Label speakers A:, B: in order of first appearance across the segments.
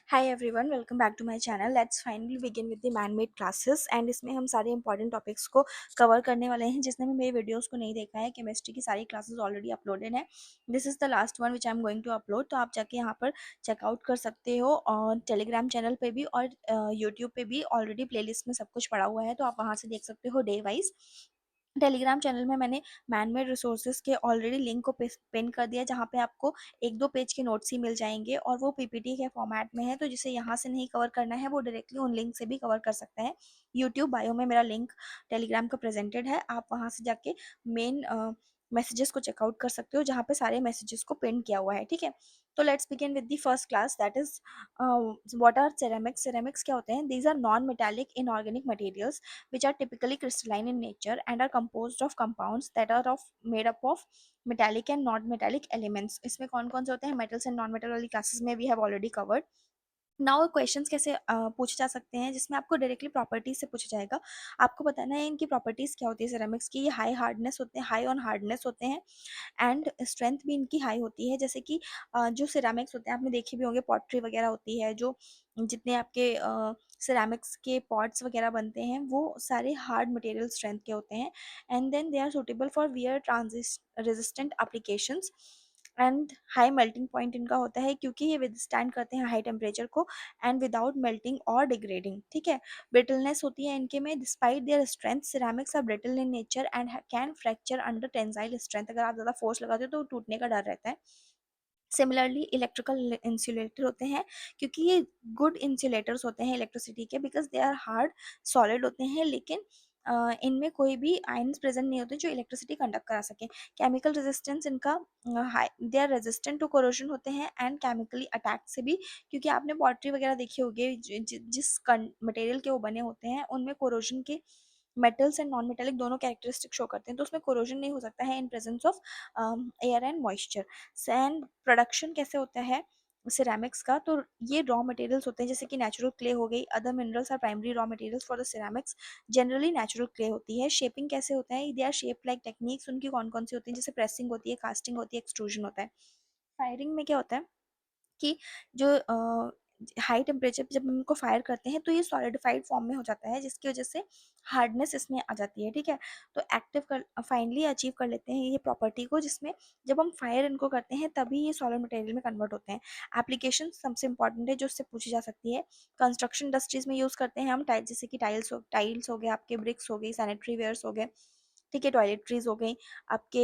A: Hi everyone, welcome back to my channel. Let's finally begin with the man made classes and इसमें हम सारे important topics को cover करने वाले हैं। जिसने भी मेरे वीडियोस को नहीं देखा है, केमिस्ट्री की सारी क्लासेस ऑलरेडी अपलोडेड हैं। This is the last one which I am going to upload, तो आप जाके यहाँ पर चेकआउट कर सकते हो। और टेलीग्राम चैनल पे भी और यूट्यूब पे भी ऑलरेडी प्लेलिस्ट में सब कुछ पड़ा हुआ है, तो आप वहाँ से देख सकते हो डे वाइज। टेलीग्राम चैनल में मैंने मैनमेड रिसोर्सेज के ऑलरेडी लिंक को पिन कर दिया, जहाँ पे आपको एक दो पेज के नोट्स ही मिल जाएंगे और वो पीपीटी के फॉर्मेट में है। तो जिसे यहाँ से नहीं कवर करना है वो डायरेक्टली उन लिंक से भी कवर कर सकता है। यूट्यूब बायो में मेरा लिंक टेलीग्राम का प्रेजेंटेड है, आप वहाँ से जाके मेन मैसेजेस को चेकआउट कर सकते हो, जहाँ पे सारे मैसेजेस को पिन किया हुआ है। ठीक है, तो let's begin with the first class, that is what are ceramics. Ceramics क्या होते हैं? These are non metallic inorganic materials which are typically crystalline in nature and are composed of compounds that are made up of metallic and non-metallic elements। इसमें कौन कौन से होते हैं? Metals and non metal वाली क्लासेस में we have already covered. Now questions कैसे पूछे जा सकते हैं, जिसमें आपको डायरेक्टली प्रॉपर्टीज से पूछा जाएगा। आपको बताना है इनकी प्रॉपर्टीज क्या होती है सिरेमिक्स की। ये हाई हार्डनेस होते हैं, हाई ऑन हार्डनेस होते हैं एंड स्ट्रेंथ भी इनकी हाई होती है। जैसे कि जो सिरेमिक्स होते हैं आपने देखे भी होंगे, पॉटरी वगैरह होती है, जो जितने आपके सिरेमिक्स के पॉट्स वगैरह बनते हैं वो सारे हार्ड मटेरियल स्ट्रेंथ के होते हैं। And then they are suitable for wear ट्रांजिस resistant applications and high melting point इनका होता है, क्योंकि ये विदस्टैंड करते हैं हाई टेम्परेचर को एंड विदाउट मेल्टिंग और डिग्रेडिंग। ठीक है, ब्रिटलनेस होती है इनके में। Despite their strength, ceramics are brittle in nature and can fracture under tensile strength. अगर आप ज़्यादा फोर्स लगाते हो तो टूटने का डर रहता है। सिमिलरली इलेक्ट्रिकल इंसुलेटर होते हैं, क्योंकि ये गुड इंसुलेटर्स होते हैं इलेक्ट्रिसिटी के, because they are hard solid होते हैं, लेकिन इनमें कोई भी आयंस प्रेजेंट नहीं होते जो इलेक्ट्रिसिटी कंडक्ट करा सके। केमिकल रेजिस्टेंस इनका high, they are resistant to corrosion होते हैं एंड केमिकली अटैक से भी, क्योंकि आपने पॉटरी वगैरह देखी होगी जिस मटेरियल के वो बने होते हैं उनमें कोरोजन के मेटल्स एंड नॉन मेटेलिक दोनों कैरेक्टरिस्टिक शो करते हैं, तो उसमें कोरोजन नहीं हो सकता है इन presence of air and moisture. Sand production कैसे होता है सिरेमिक्स का? तो ये रॉ मटेरियल्स होते हैं, जैसे कि नेचुरल क्ले हो गई। Other minerals are primary raw materials for the ceramics. Generally natural clay होती है। शेपिंग कैसे होता है? They are shape like techniques. उनकी कौन कौन सी होती है? जैसे प्रेसिंग होती है, कास्टिंग होती है, एक्सट्रूजन होता है। फायरिंग में क्या होता है कि जो हाई टेम्परेचर पे जब हम इनको फायर करते हैं तो ये सॉलिडिफाइड फॉर्म में हो जाता है, जिसकी वजह से हार्डनेस इसमें आ जाती है। ठीक है, तो एक्टिव कर फाइनली अचीव कर लेते हैं ये प्रॉपर्टी को, जिसमें जब हम फायर इनको करते हैं तभी ये सॉलिड मटेरियल में कन्वर्ट होते हैं। एप्लीकेशन सबसे इंपॉर्टेंट है जो उससे पूछी जा सकती है। कंस्ट्रक्शन इंडस्ट्रीज में यूज़ करते हैं हम टाइल, जैसे कि टाइल्स हो गए, आपके ब्रिक्स हो गई, सैनिटरी वेयर्स हो गए। ठीक है, टॉयलेटरीज हो गई, आपके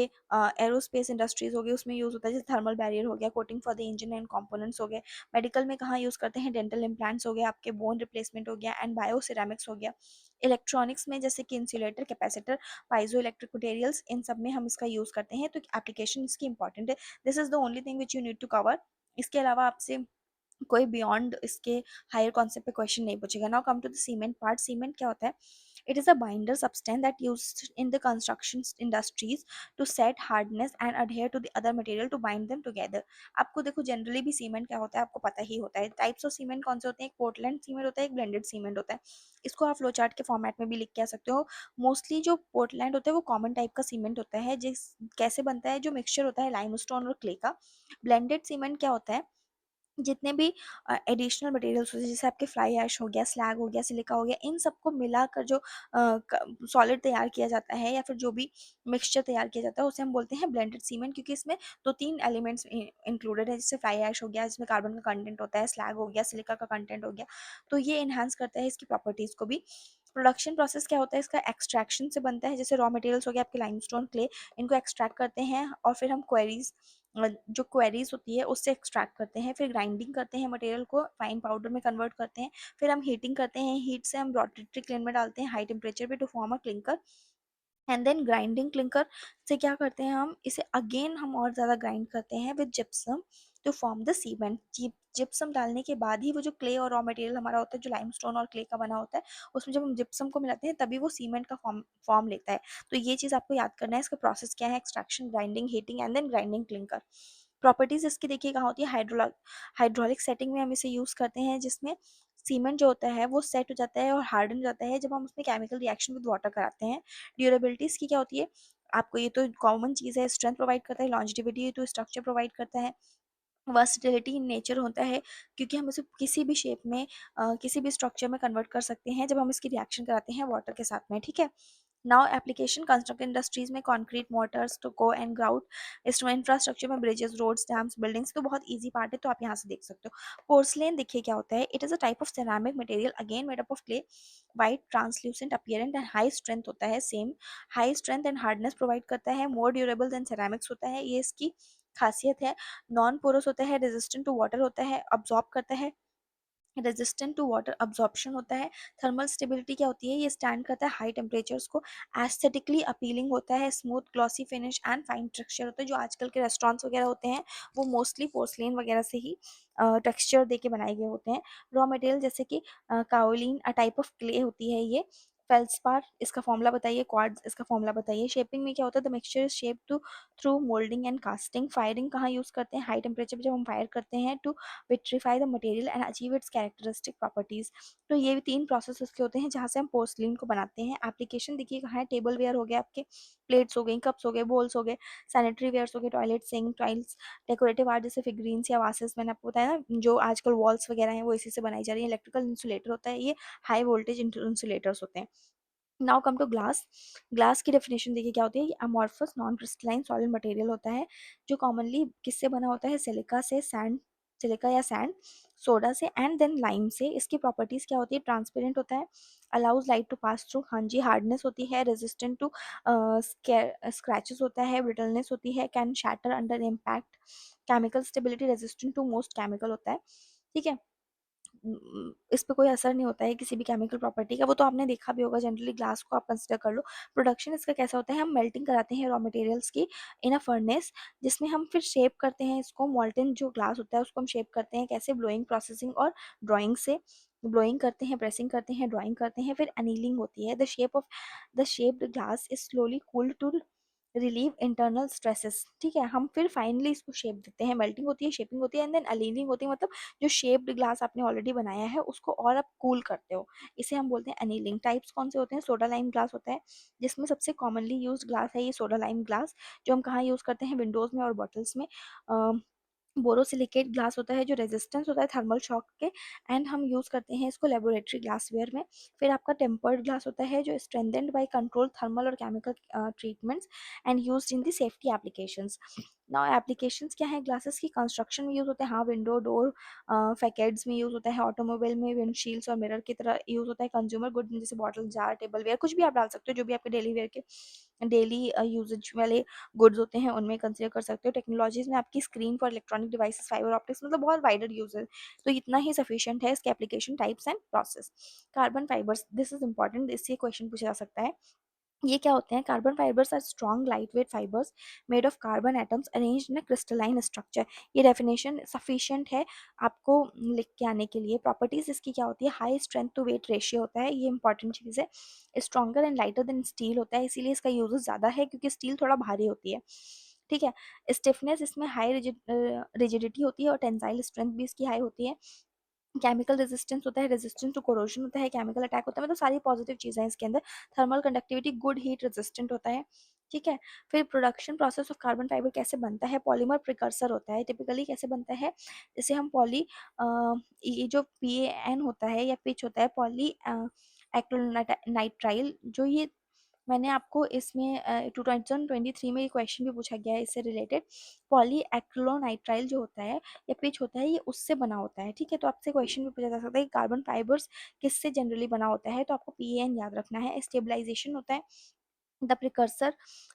A: एरोस्पेस इंडस्ट्रीज हो गई, उसमें यूज़ होता है। जैसे थर्मल बैरियर हो गया, coating for the engine and components हो गए। मेडिकल में कहाँ यूज़ करते हैं? डेंटल इम्प्लांट्स हो गया, आपके बोन रिप्लेसमेंट हो गया एंड बायो सिरेमिक्स हो गया। इलेक्ट्रॉनिक्स में जैसे कि इंसुलेटर, कैपेसिटर, पाइजो इलेक्ट्रिक मटेरियल्स, इन सब में हम इसका यूज़ करते हैं। तो एप्लीकेशन इसकी इंपॉर्टेंट है। This is the only thing which you need to cover. इसके अलावा आपसे कोई बियॉन्ड इसके हायर कॉन्सेप्ट पे क्वेश्चन नहीं पूछेगा। Now come to the cement part. Cement क्या होता है? It is a binder substance that used in the construction industries to set hardness and adhere to the other material to bind them together. आपको देखो generally भी cement क्या होता है आपको पता ही होता है। टाइप्स ऑफ सीमेंट कौन से होते हैं? एक पोर्टलैंड सीमेंट होता है, एक ब्लेंडेड सीमेंट होता है। इसको आप फ्लो चार्ट के फॉर्मेट में भी लिख के आ सकते हो। मोस्टली जो पोर्टलैंड होता है वो कॉमन टाइप का सीमेंट होता है, जिस कैसे बनता है? जो मिक्सचर होता है लाइमस्टोन और क्ले का। ब्लेंडेड सीमेंट क्या होता है? जितने भी एडिशनल मटेरियल्स होते हैं, जैसे आपके फ्लाई ऐश हो गया, स्लैग हो गया, सिलिका हो गया, इन सबको मिलाकर जो सॉलिड तैयार किया जाता है या फिर जो भी मिक्सचर तैयार किया जाता है उसे हम बोलते हैं ब्लेंडेड सीमेंट, क्योंकि इसमें दो तीन एलिमेंट्स इंक्लूडेड है। जैसे फ्लाई ऐश हो गया जिसमें कार्बन का कंटेंट होता है, स्लैग हो गया, सिलिका का कंटेंट हो गया, तो ये इन्हांस करता है इसकी प्रॉपर्टीज को भी। प्रोडक्शन प्रोसेस क्या होता है इसका? एक्सट्रैक्शन से बनता है। जैसे रॉ मटेरियल्स हो गया आपके लाइमस्टोन, क्ले, इनको एक्सट्रैक्ट करते हैं और फिर हम जो क्वेरीज होती है उससे एक्सट्रैक्ट करते हैं, फिर ग्राइंडिंग करते हैं, मटेरियल को फाइन पाउडर में कन्वर्ट करते हैं, फिर हम हीटिंग करते हैं, हीट से हम रोटरी क्लेन में डालते हैं हाई टेम्परेचर पे to form a clinker. And then grinding clinker से क्या करते हैं? हम इसे अगेन हम और ज़्यादा ग्राइंड करते हैं with gypsum to form the cement. Gypsum डालने के बाद ही वो जो क्ले और रॉ मटेरियल हमारा होता है जो लाइमस्टोन और क्ले का बना होता है, उसमें जब हम जिप्सम को मिलाते हैं तभी वो सीमेंट का फॉर्म फॉर्म लेता है। तो ये चीज़ आपको याद करना है। इसका प्रोसेस क्या है? Extraction, grinding, heating and then grinding clinker. Properties इसकी देखिए कहाँ होती है? हाइड्रोलिक सेटिंग में हम इसे यूज़ करते हैं, जिसमें सीमेंट जो होता है वो सेट हो जाता है और हार्डन हो जाता है जब हम उसमें केमिकल रिएक्शन विद वाटर कराते हैं। ड्यूरेबिलिटी इसकी क्या होती है? आपको ये तो कॉमन चीज़ है। स्ट्रेंथ प्रोवाइड करता है, लॉन्जिविटी तो स्ट्रक्चर प्रोवाइड करता है, वर्सटिलिटी इन नेचर होता है, क्योंकि हम इसे किसी भी शेप में किसी भी स्ट्रक्चर में कन्वर्ट कर सकते हैं जब हम इसकी रिएक्शन कराते हैं वाटर के साथ में, ठीक है। नाउ एप्लीकेशन कंस्ट्रक्ट इंडस्ट्रीज में कंक्रीट मोटर्स टोको एंड ग्राउट, इंफ्रास्ट्रक्चर में ब्रिजेस रोड्स डैम्स बिल्डिंग्स, तो बहुत इजी पार्ट है, तो आप यहाँ से देख सकते हो। पोर्सलेन देखिए क्या होता है, it is a type of ceramic material again made up of clay, white translucent apparent and high strength होता है, same high strength and hardness provide करता है, मोर ड्यूरेबल देन सेरामिक्स होता है, ये इसकी खासियत है। नॉन पोरस होता है, रेजिस्टेंट टू वाटर होता है, अब्जॉर्ब करता है, रेजिस्टेंट टू वाटर अब्जॉर्प्शन होता है। थर्मल स्टेबिलिटी क्या होती है, ये स्टैंड करता है हाई टेम्परेचर्स को। एस्थेटिकली अपीलिंग होता है, smooth glossy finish and fine texture होता है। जो आजकल के रेस्टोरेंट्स वगैरह होते हैं वो मोस्टली पोर्सलेन वगैरह से ही टेक्सचर दे के बनाए गए होते हैं। रॉ मटेरियल जैसे कि kaolin a type of clay होती है ये। फेल्सपार इसका फॉर्मूला बताइए, क्वार्ट्ज इसका फॉर्मूला बताइए। शेपिंग में क्या होता है, the mixture is shape to through moulding and casting. Firing कहाँ यूज करते हैं, हाई टेम्परेचर पे जब हम फायर करते हैं to vitrify the material and achieve its characteristic properties. तो ये भी 3 प्रोसेस उसके होते हैं जहाँ से हम पोर्सलिन को बनाते हैं। एप्लीकेशन देखिए कहाँ है, टेबल वेयर हो गया आपके, प्लेट्स हो गई, कप्स हो गए, बोल्स हो गए, सैनिटरी वेयर्स हो गए, toilet sink tiles, decorative art जैसे फिगरीन्स या वासेस, मैंने आपको बताया ना जो आजकल वॉल्स वगैरह हैं वो इसी से बनाई जा रही है। इलेक्ट्रिकल इंसुलेटर होता है, ये हाई वोल्टेज इंसुलेटर्स होते हैं। Now come to glass. Glass की डेफिनेशन देखिए क्या होती है, ये amorphous non crystalline solid material होता है जो कॉमनली किससे बना होता है, सिलिका से, सैंड, सिलिका या सैंड, सोडा से एंड देन लाइम से। इसकी प्रॉपर्टीज क्या होती है, ट्रांसपेरेंट होता है, allows light to pass through, हाँ जी, हार्डनेस होती है, रेजिस्टेंट टू स्क्रैचेस होता है, ब्रिटलनेस होती है, can shatter under impact, chemical stability, resistant to most chemical होता है, ठीक है। इस पे कोई असर नहीं होता है किसी भी केमिकल प्रॉपर्टी का, वो तो आपने देखा भी होगा। जनरली ग्लास को आप कंसिडर कर लो। प्रोडक्शन इसका कैसा होता है, हम मेल्टिंग कराते हैं रॉ मटेरियल्स की इन अ फर्नेस, जिसमें हम फिर शेप करते हैं इसको। मॉल्टन जो ग्लास होता है उसको हम शेप करते हैं कैसे, ब्लोइंग प्रोसेसिंग और ड्राइंग से। ब्लोइंग करते हैं, प्रेसिंग करते हैं, ड्राइंग करते हैं, फिर अनीलिंग होती है। The shaped glass is slowly cooled to relieve internal stresses, ठीक है। हम फिर फाइनली इसको शेप देते हैं, मेल्टिंग होती है, शेपिंग होती है एंड देन अलीनिंग होती है, मतलब जो शेप्ड ग्लास आपने ऑलरेडी बनाया है उसको और आप कूल करते हो, इसे हम बोलते हैं अनीलिंग। टाइप्स कौन से होते हैं, सोडा लाइम ग्लास होता है, जिसमें सबसे कॉमनली यूज्ड ग्लास है ये सोडा लाइम ग्लास, जो हम कहाँ यूज़ करते हैं, विंडोज़ में और बॉटल्स में। बोरोसिलिकेट ग्लास होता है जो रेजिस्टेंस होता है थर्मल शॉक के, एंड हम यूज़ करते हैं इसको लेबोरेटरी ग्लासवेयर में। फिर आपका टेम्पर्ड ग्लास होता है जो स्ट्रेंथेंड बाय कंट्रोल थर्मल और chemical treatments and used in the safety applications. Now applications क्या है ग्लासेस की, कंस्ट्रक्शन में यूज़ होते हैं, हाँ, विंडो डोर फैकेट्स में यूज़ होता है, ऑटोमोबाइल में विंडशील्ड्स और मिरर की तरह यूज़ होता है, कंज्यूमर गुड जैसे बॉटल जार टेबल वेयर कुछ भी आप डाल सकते हो, जो भी आपके डेली वेयर के डेली यूजेज वाले गुड्स होते हैं उनमें कंसिडर कर सकते हो। टेक्नोलॉजीज में आपकी screen for electronic devices, fibre optics, मतलब बहुत वाइडर यूज है, तो इतना ही सफिशिएंट है इसके application types and process. Carbon fibres, this is important, इससे क्वेश्चन पूछा जा सकता है। ये क्या होते हैं, carbon fibres are strong light weight fibres made of carbon atoms arranged in a crystalline structure. ये डेफिनेशन सफिशिएंट है आपको लिख के आने के लिए। प्रॉपर्टीज इसकी क्या होती है, high strength to weight ratio होता है, ये इंपॉर्टेंट चीज़ है। Stronger and lighter than steel होता है, इसीलिए इसका यूज ज़्यादा है क्योंकि स्टील थोड़ा भारी होती है, ठीक है। स्टिफनेस इसमें हाई रिजिडिटी होती है और टेंसाइल स्ट्रेंथ भी इसकी हाई होती है। केमिकल रेजिस्टेंस होता है, रेजिस्टेंस टू कोरोजन होता है, केमिकल अटैक होता है, मतलब सारी पॉजिटिव चीज़ें हैं इसके अंदर। Thermal conductivity good, heat resistant होता है, ठीक है। फिर production process of carbon fibre कैसे बनता है, पॉलीमर प्रिकर्सर होता है, टिपिकली कैसे बनता है, जैसे हम ये जो PAN होता है या पिच होता है, पॉली एक्रोनाइट्राइल, जो ये मैंने आपको इसमें 2023 में ये क्वेश्चन भी पूछा गया है इससे रिलेटेड। पॉली एक्रिलोनाइट्राइल जो होता है या पिच होता है ये उससे बना होता है, ठीक है। तो आपसे क्वेश्चन भी पूछा जा सकता है कि कार्बन फाइबर्स किससे जनरली बना होता है, तो आपको PAN याद रखना है। स्टेबलाइजेशन होता है, the precursor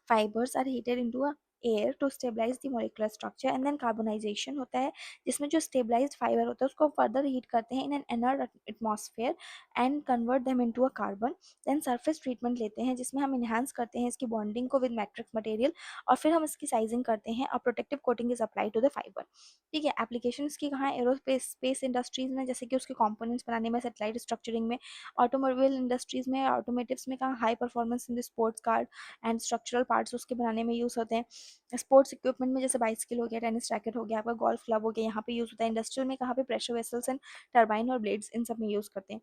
A: fibers are heated into a air to stabilize the molecular structure, and then carbonization होता है जिसमें जो stabilized fiber होता है उसको further heat करते हैं in an inert atmosphere and convert them into a carbon। then surface treatment लेते हैं जिसमें हम enhance करते हैं इसकी bonding को with matrix material, और फिर हम इसकी sizing करते हैं और protective coating is applied to the fiber, ठीक है। एप्लीकेशन इसकी कहाँ है, एरोस्पेस स्पेस इंडस्ट्रीज में, जैसे कि उसके कंपोनेंट्स बनाने में, सैटेलाइट स्ट्रक्चरिंग में, ऑटोमोबाइल इंडस्ट्रीज में, ऑटोमेटिव्स में, कहाँ high performance in the sports car and structural parts उसके बनाने में यूज़ होते हैं। स्पोर्ट्स इक्विपमेंट में जैसे बाइसिकल हो गया, टेनिस रैकेट हो गया, आपका गोल्फ क्लब हो गया, यहाँ पे यूज़ होता है। इंडस्ट्रियल में कहाँ पे, प्रेशर वेसल्स एंड टरबाइन और ब्लेड्स, इन सब में यूज़ करते हैं।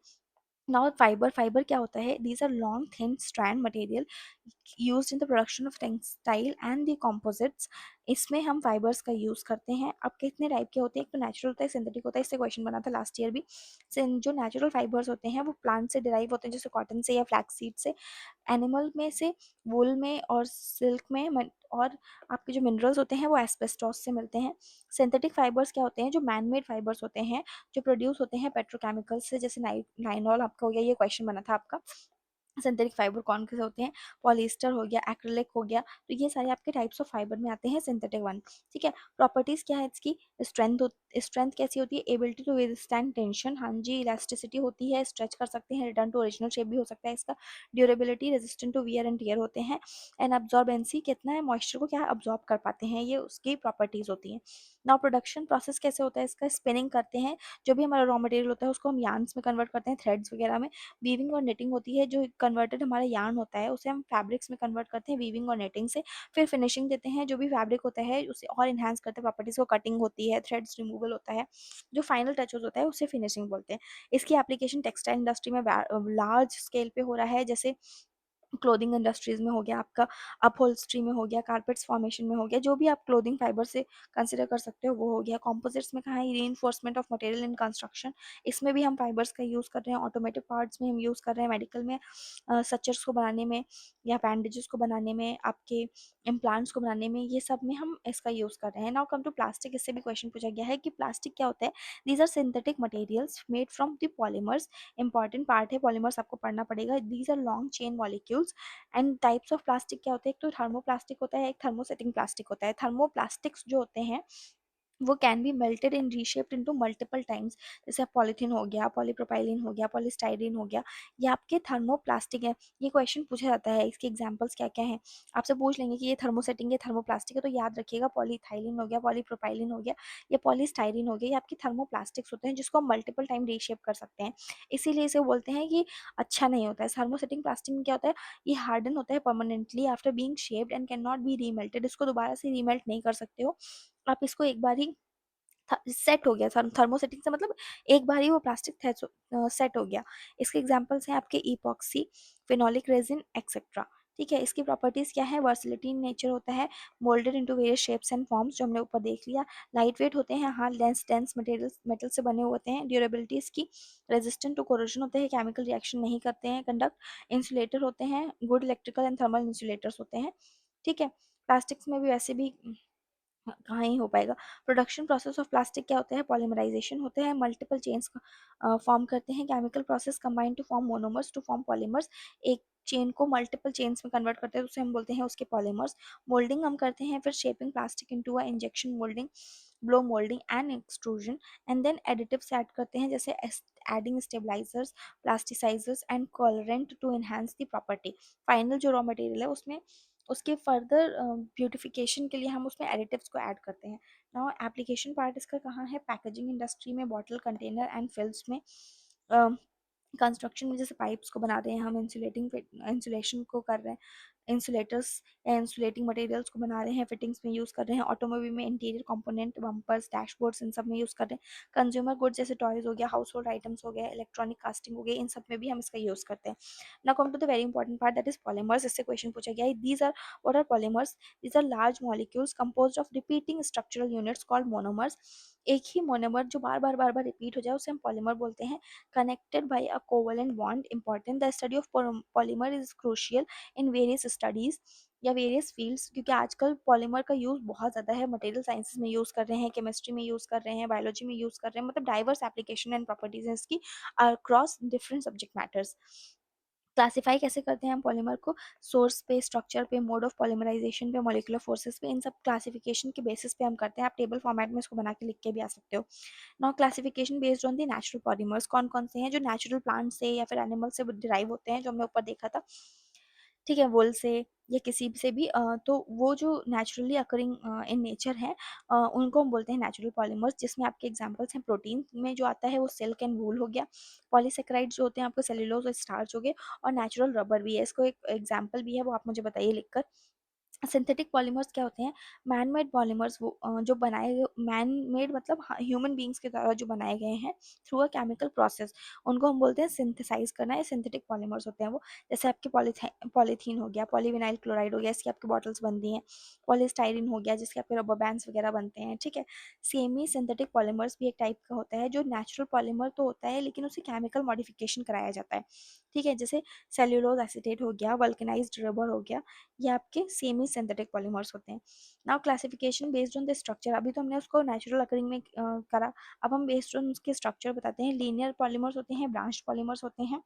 A: नाउ फाइबर, फाइबर क्या होता है? These are long thin strand material used in the production of textile and the composites. इसमें हम फाइबर्स का यूज़ करते हैं। अब कितने टाइप के होते हैं? एक तो नेचुरल होता है, सिंथेटिक होता है, इससे क्वेश्चन बना था लास्ट ईयर भी। जो नेचुरल फाइबर्स होते हैं वो प्लांट से डिराइव होते हैं, जैसे कॉटन से या फ्लैक्स सीड से। एनिमल में से वूल में और सिल्क में और आपके जो मिनरल्स होते हैं वो एस्बेस्टॉस से मिलते हैं। सिंथेटिक फाइबर्स क्या होते हैं? जो मैन मेड फाइबर्स होते हैं, जो प्रोड्यूस होते हैं पेट्रोकेमिकल से, जैसे नाइनॉल आपका हो गया, ये क्वेश्चन बना था आपका। सिंथेटिक फाइबर कौन से होते हैं? पॉलिएस्टर हो गया, एक्रिलिक हो गया, तो ये सारे आपके टाइप्स ऑफ फाइबर में आते हैं, सिंथेटिक वन। ठीक है। प्रॉपर्टीज क्या है इसकी? स्ट्रेंथ कैसी होती है? एबिलिटी टू विदस्टैंड टेंशन, हाँ जी। इलास्टिसिटी होती है, स्ट्रेच कर सकते हैं, रिटर्न टू ओरिजिनल शेप भी हो सकता है इसका। Durability, resistant to wear and tear होते हैं। एंड अब्जॉर्बेंसी, कितना है मॉइस्चर को क्या अब्जॉर्ब कर पाते हैं, ये उसकी प्रॉपर्टीज होती हैं। नाउ प्रोडक्शन प्रोसेस कैसे होता है इसका? स्पिनिंग करते हैं, जो भी हमारा रॉ मटेरियल होता है उसको हम यार्न्स में कन्वर्ट करते हैं, थ्रेड्स वगैरह में। वीविंग और नेटिंग होती है, जो कन्वर्टेड हमारा यार्न होता है उसे हम फैब्रिक्स में कन्वर्ट करते हैं वीविंग और नेटिंग से। फिर फिनिशिंग देते हैं, जो भी फैब्रिक होता है उसे और इन्हांस करते हैं प्रॉपर्टीज को। कटिंग होती है, थ्रेड्स रिमूवल होता है, जो फाइनल टचेस होता है उसे फिनिशिंग बोलते हैं। इसकी एप्लीकेशन टेक्सटाइल इंडस्ट्री में लार्ज स्केल पे हो रहा है, जैसे क्लोथिंग इंडस्ट्रीज में हो गया आपका, अपहोल्स्ट्री में हो गया, कारपेट्स फॉर्मेशन में हो गया, जो भी आप क्लोथिंग फाइबर से कंसिडर कर सकते हो वो हो गया। कॉम्पोजिट्स में कहाँ है? Reinforcement of material in construction, इसमें भी हम फाइबर्स का यूज़ कर रहे हैं। ऑटोमेटिक पार्ट्स में हम यूज़ कर रहे हैं, मेडिकल में स्ट्रक्चर्स को बनाने में या बैंडेजेस को बनाने में, आपके इम्प्लांट्स को बनाने में, ये सब में हम इसका यूज़ कर रहे हैं। नाउ कम टू प्लास्टिक, इससे भी क्वेश्चन पूछा गया है कि प्लास्टिक क्या होता है? These are synthetic materials made from the polymers. Important part है, पॉलीमर्स आपको पढ़ना पड़ेगा। These are long chain molecules. And types of plastic क्या होते हैं? एक तो थर्मोप्लास्टिक होता है, एक थर्मोसेटिंग प्लास्टिक होता है। थर्मोप्लास्टिक्स जो होते हैं वो can be melted in reshaped into multiple times, जैसे पॉलीथीन हो गया, पॉलीप्रोपाइलिन हो गया, पॉलीस्टाइरीन हो गया, ये आपके थर्मोप्लास्टिक है। ये क्वेश्चन पूछा जाता है, इसके एग्जांपल्स क्या क्या हैं? आपसे पूछ लेंगे कि ये थर्मोसेटिंग है, थर्मोप्लास्टिक है, तो याद रखिएगा पॉलीथाइलिन हो गया, पॉलीप्रोपाइलिन हो गया, या पॉलीस्टाइरीन हो गया, ये आपके थर्मोप्लास्टिक्स होते हैं जिसको हम मल्टीपल टाइम रीशेप कर सकते हैं। इसीलिए इसे बोलते हैं कि अच्छा नहीं होता है। थर्मोसेटिंग प्लास्टिक में क्या होता है? ये हार्डन होता है permanently after being shaped and can not be remelted, इसको दोबारा से रीमेल्ट नहीं कर सकते हो आप। इसको एक बार ही सेट हो गया, थर्मोसेटिंग से मतलब एक बार ही वो प्लास्टिक सेट हो गया। इसके एग्जांपल्स हैं आपके इपॉक्सी, फिनोलिक रेजिन एक्सेट्रा। ठीक है। इसकी प्रॉपर्टीज क्या है? वर्सिलिटी इन नेचर होता है, moulded into various shapes and forms, जो हमने ऊपर देख लिया। लाइट वेट होते हैं, हाँ। डेंस डेंस मटेरियल्स मेटल से बने हुए होते हैं। ड्यूरेबिलिटी इसकी, रेजिस्टेंट टू कोरोजन होते हैं, केमिकल रिएक्शन नहीं करते हैं। कंडक्ट, इंसुलेटर होते हैं, good electrical and thermal insulators होते हैं। ठीक है। प्लास्टिक्स में भी वैसे भी हाँ, कहाँ ही हो पाएगा। प्रोडक्शन प्रोसेस ऑफ प्लास्टिक क्या होता है? पॉलीमराइजेशन होते हैं, मल्टीपल चेन्स फॉर्म करते हैं। Chemical process combine to form monomers to form polymers, एक चेन को मल्टीपल चेन्स में कन्वर्ट करते हैं, उसे हम बोलते हैं उसके पॉलीमर्स। मोल्डिंग हम करते हैं, फिर shaping plastic into a injection moulding, blow moulding and extrusion. And then additives add करते हैं, जैसे adding stabilisers, plasticisers and colourant to enhance the property. Final जो रॉ मटेरियल है उसमें उसके फर्दर ब्यूटिफिकेशन के लिए हम उसमें एडिटिव्स को ऐड करते हैं। नाउ एप्लीकेशन पार्ट इसका कहाँ है? पैकेजिंग इंडस्ट्री में, बॉटल, कंटेनर एंड फिल्स में, कंस्ट्रक्शन में, जैसे पाइप्स को बना रहे हैं हम, इंसुलेशन को कर रहे हैं, इंसुलेटर्स या इंसुलेटिंग मटेरियल्स को बना रहे हैं, फिटिंग्स में यूज़ कर रहे हैं। ऑटोमोबाइल में इंटीरियर कंपोनेंट, बम्पर्स, डैशबोर्ड्स, इन सब में यूज़ कर रहे हैं। कंज्यूमर गुड्स जैसे टॉयज हो गया, हाउस होल्ड आइटम्स हो गया, इलेक्ट्रॉनिक कास्टिंग हो गई, इन सब में भी हम इसका यूज़ करते हैं। Now come to the very important part, that is polymers. इससे क्वेश्चन पूछा गया है, these are what are polymers? These are large molecules composed of repeating structural units called monomers. एक ही मोनोमर जो बार बार रिपीट हो जाए उसे हम पॉलीमर बोलते हैं। Connected by a covalent bond, important, the study of polymer is crucial in various studies या वेरियस फील्ड्स, क्योंकि आजकल पॉलीमर का यूज़ बहुत ज़्यादा है। मटेरियल साइंसेज में यूज़ कर रहे हैं, केमिस्ट्री में यूज़ कर रहे हैं, बायोलॉजी में यूज़ कर रहे हैं, मतलब डाइवर्स एप्लीकेशन एंड प्रॉपर्टीज हैं इसकी across different subject matters. Classify कैसे करते हैं हम पॉलीमर को? सोर्स पे, स्ट्रक्चर पे, मोड ऑफ पॉलीमराइजेशन पे, मॉलिक्यूलर फोर्सेस पे, इन सब क्लासिफिकेशन के बेसिस पे हम करते हैं। आप टेबल फॉर्मेट में इसको बना के लिख के भी आ सकते हो। Now classification based on the natural polymers, कौन कौन से हैं जो नेचुरल प्लांट से या फिर एनिमल से डिराइव होते हैं, जो हमने ऊपर देखा था। ठीक है। वुल से या किसी से भी तो वो जो नेचुरली अकरिंग इन नेचर है, उनको हम बोलते हैं नेचुरल पॉलीमर्स, जिसमें आपके एग्जांपल्स हैं। प्रोटीन में जो आता है वो सिल्क एंड वूल हो गया। पॉलीसेकेराइड जो होते हैं आपको सेल्यूलोज और स्टार्च हो गए। और नेचुरल रबर भी है, इसको एक एग्जांपल भी है, वो आप मुझे बताइए लिखकर। सिंथेटिक पॉलीमर्स क्या होते हैं? मैन मेड पॉलीमर्स, वो जो बनाए गए, मैन मेड मतलब ह्यूमन बींग्स के द्वारा जो बनाए गए हैं थ्रू अ केमिकल प्रोसेस, उनको हम बोलते हैं सिंथेसाइज करना, या सिंथेटिक पॉलीमर्स होते हैं वो। जैसे आपके पॉलीथीन हो गया, पॉलीविनाइल क्लोराइड हो गया, इसकी आपकी बॉटल्स बनती हैं। पॉलीस्टाइरिन हो गया, जिसके आपके रबर बैंड्स वगैरह बनते हैं, ठीक है। सेमी सिंथेटिक पॉलीमर्स भी एक टाइप का होता है, जो नेचुरल पॉलीमर तो होता है लेकिन उसे केमिकल मॉडिफिकेशन कराया जाता है, ठीक है। जैसे सेल्यूलोज एसीटेट हो गया, वल्केनाइज्ड रबर हो गया, ये आपके सेमी सिंथेटिक पॉलीमर्स होते हैं। Now classification based on the structure, अभी तो हमने उसको नेचुरल अकरिंग में करा, अब हम बेस्ड ऑन उसके स्ट्रक्चर बताते हैं। लीनियर पॉलीमर्स होते हैं, ब्रांच पॉलीमर्स होते हैं,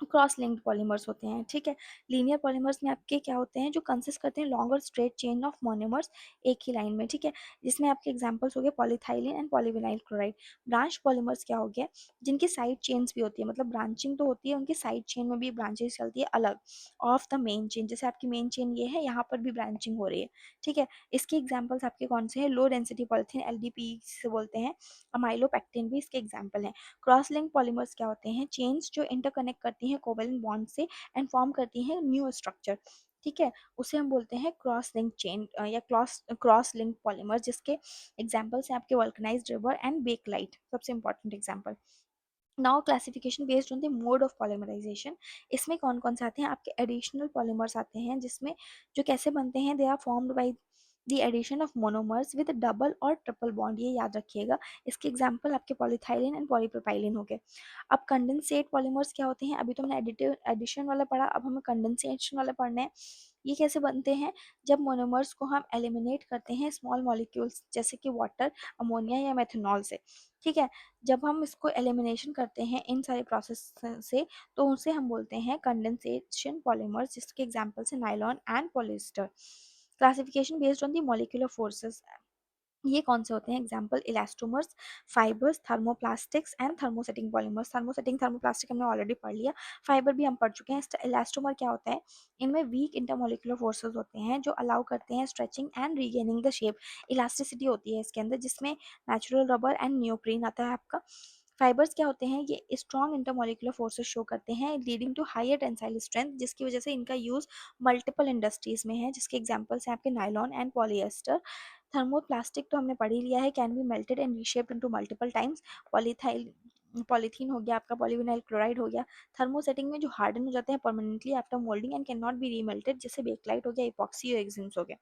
A: क्रॉस लिंक्ड पॉलीमर्स होते हैं, ठीक है। लीनियर पॉलीमर्स में आपके क्या होते हैं, जो कंसिस्ट करते हैं लॉन्ग और स्ट्रेट चेन ऑफ मोनोमर्स एक ही लाइन में, ठीक है। जिसमें आपके एग्जांपल्स हो गए polyethylene and polyvinyl chloride. Branch polymers क्या हो गया, जिनकी साइड चेन्स भी होती है, मतलब ब्रांचिंग तो होती है, उनकी साइड चेन में भी ब्रांचेस चलती है अलग ऑफ द मेन चेन। जैसे आपकी मेन चेन ये है, यहाँ पर भी ब्रांचिंग हो रही है, ठीक है। इसके एग्जाम्पल्स आपके कौन से हैं? लो डेंसिटी पॉलिथीन, एलडीपी से बोलते हैं। अमाइलोपेक्टिन भी इसके एग्जाम्पल हैं। क्रॉस लिंक पॉलीमर्स क्या होते हैं? चेन्स जो इंटरकनेक्ट करती हैं कोवेलेंट बॉन्ड से एंड फॉर्म करती हैं न्यू स्ट्रक्चर, ठीक है। उसे हम बोलते हैं क्रॉस लिंक चेन या क्रॉस लिंक पॉलीमर, जिसके एग्जांपल्स हैं आपके वल्कनाइज्ड रिवर एंड बेकलाइट, सबसे important example. Now classification based on the mode of polymerisation, इसमें कौन कौन से आते हैं? आपके एडिशनल पॉलीमर्स आते हैं, जिसमें जो कैसे बनते हैं, they are formed by the addition of monomers with double और ट्रिपल बॉन्ड, ये याद रखिएगा। इसके एग्जांपल आपके पॉलीथाइलिन एंड पॉलीप्रोपाइलिन हो गए। अब कंडेंसेट पॉलीमर्स क्या होते हैं? अभी तो हमने एडिटिव एडिशन वाला पढ़ा, अब हमें कंडेंसेशन वाला पढ़ना है। ये कैसे बनते हैं? जब मोनोमर्स को हम एलिमिनेट करते हैं स्मॉल मॉलिक्यूल्स जैसे कि वाटर, अमोनिया या मेथनॉल से, ठीक है। जब हम इसको एलिमिनेशन करते हैं इन सारे प्रोसेस से, तो उसे हम बोलते हैं कंडेंसेशन पॉलीमर्स, जिसके एग्जांपल्स हैं nylon and polyester. Classification based on the molecular forces, ये कौन से होते हैं? Example elastomers, fibres, thermoplastics and thermosetting polymers. Thermosetting thermoplastic हमने ऑलरेडी पढ़ लिया, फाइबर भी हम पढ़ चुके हैं। इलास्टोमर क्या होता है? इनमें वीक इंटरमोलिकुलर फोर्सेस होते हैं जो अलाउ करते हैं stretching and regaining the shape. Elasticity होती है इसके अंदर, जिसमें नेचुरल रबर एंड नियोप्रीन आता है आपका। फाइबर्स क्या होते हैं? ये स्ट्रॉन्ग इंटरमोलिकुलर फोर्सेस शो करते हैं leading to higher tensile strength, जिसकी वजह से इनका यूज मल्टीपल इंडस्ट्रीज में है, जिसके एग्जांपल्स हैं आपके नायलॉन एंड पॉलिएस्टर। थर्मोप्लास्टिक तो हमने पढ़ ही लिया है, can be melted and reshaped into multiple times. पॉलीथाइल पॉलीथीन हो गया आपका, पॉलीविनाइल क्लोराइड हो गया। थर्मोसेटिंग में जो हार्डन हो जाते हैं permanently after moulding and can not be remelted, जैसे बेकलाइट हो गया, इपॉक्सी और एक्सिन्स हो गया,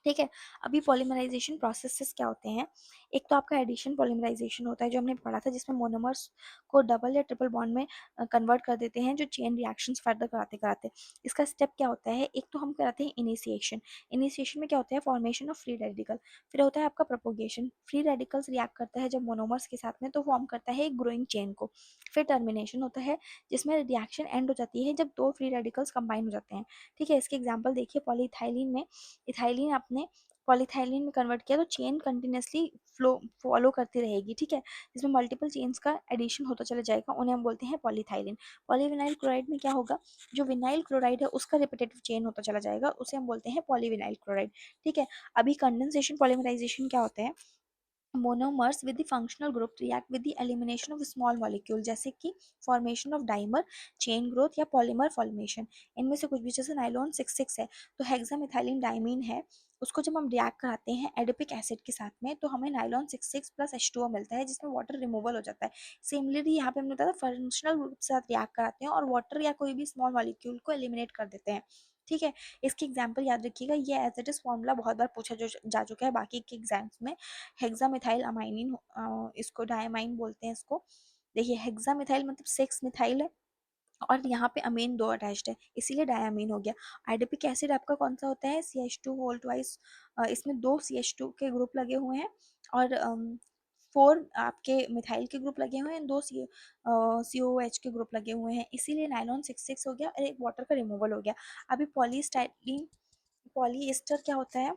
A: ठीक है। अभी पॉलीमराइजेशन प्रोसेसेस क्या होते हैं? एक तो आपका एडिशन पॉलीमराइजेशन होता है, जो हमने पढ़ा था, जिसमें मोनोमर्स को डबल या ट्रिपल बॉन्ड में कन्वर्ट कर देते हैं, जो चेन रिएक्शंस फर्दर कराते कराते। इसका स्टेप क्या होता है? एक तो हम कराते हैं इनिशिएशन। इनिशिएशन में क्या होता है? Formation of free radical. फिर होता है आपका प्रोपोगेशन, फ्री रेडिकल्स रिएक्ट करता है जब मोनोमर्स के साथ में, तो फॉर्म करता है एक ग्रोइंग चेन को। फिर टर्मिनेशन होता है, जिसमें रिएक्शन एंड हो जाती है जब दो फ्री रेडिकल्स कंबाइन हो जाते हैं, ठीक है। इसके एग्जाम्पल देखिए, पॉलीइथाइलिन में इथाइलिन आपने पॉलीथाइलिन में कन्वर्ट किया, तो चेन कंटिन्यूसली फ्लो फॉलो करती रहेगी, ठीक है। जिसमें मल्टीपल चेन्स का एडिशन होता चला जाएगा, उन्हें हम बोलते हैं पॉलीथाइलिन। पॉलीविनाइल क्लोराइड में क्या होगा? जो विनाइल क्लोराइड है उसका रिपीटेटिव चेन होता चला जाएगा, उसे हम बोलते हैं पॉलीविनाइल क्लोराइड, ठीक है। अभी कंडेंसेशन पॉलीमराइजेशन क्या होता है? Monomers with the functional group react with the elimination of small molecule, जैसे कि formation of dimer, chain growth या पॉलीमर फॉर्मेशन। इनमें से कुछ भी, जैसे नाइलॉन 66 है, तो हेक्सामिथाइलिन डाइमीन है, उसको जब हम रिएक्ट कराते हैं एडिपिक एसिड के साथ में, तो हमें नाइलॉन 66 प्लस H2O मिलता है, जिसमें वाटर रिमूवल हो जाता है। सिमिलरली यहाँ पे हमने बताया फंक्शनल ग्रुप के साथ रिएक्ट कराते हैं और वाटर या कोई भी स्मॉल मॉलिक्यूल को एलिमिनेट कर देते हैं, ठीक है। इसकी एग्जाम्पल याद रखिएगा, ये एज इट इज फॉर्मूला बहुत बार पूछा जो जा चुका है बाकी के एग्जाम्स में। हेक्सामिथाइल अमाइनिन, इसको डायमाइन बोलते हैं इसको। देखिए हेक्सामिथाइल मतलब सेक्स मिथाइल है, और यहाँ पे अमीन दो अटैच्ड है, इसीलिए डायमीन हो गया। एडिपिक एसिड आपका कौन सा होता है? CH2 होल ट्वाइस, इसमें दो CH2 के ग्रुप लगे हुए हैं, और फोर आपके मिथाइल के ग्रुप लगे हुए हैं, दो COH के ग्रुप लगे हुए हैं, इसीलिए नाइलॉन 66 हो गया और एक वाटर का रिमूवल हो गया। अभी पॉलीस्टाइलिन पॉलीएस्टर क्या होता है?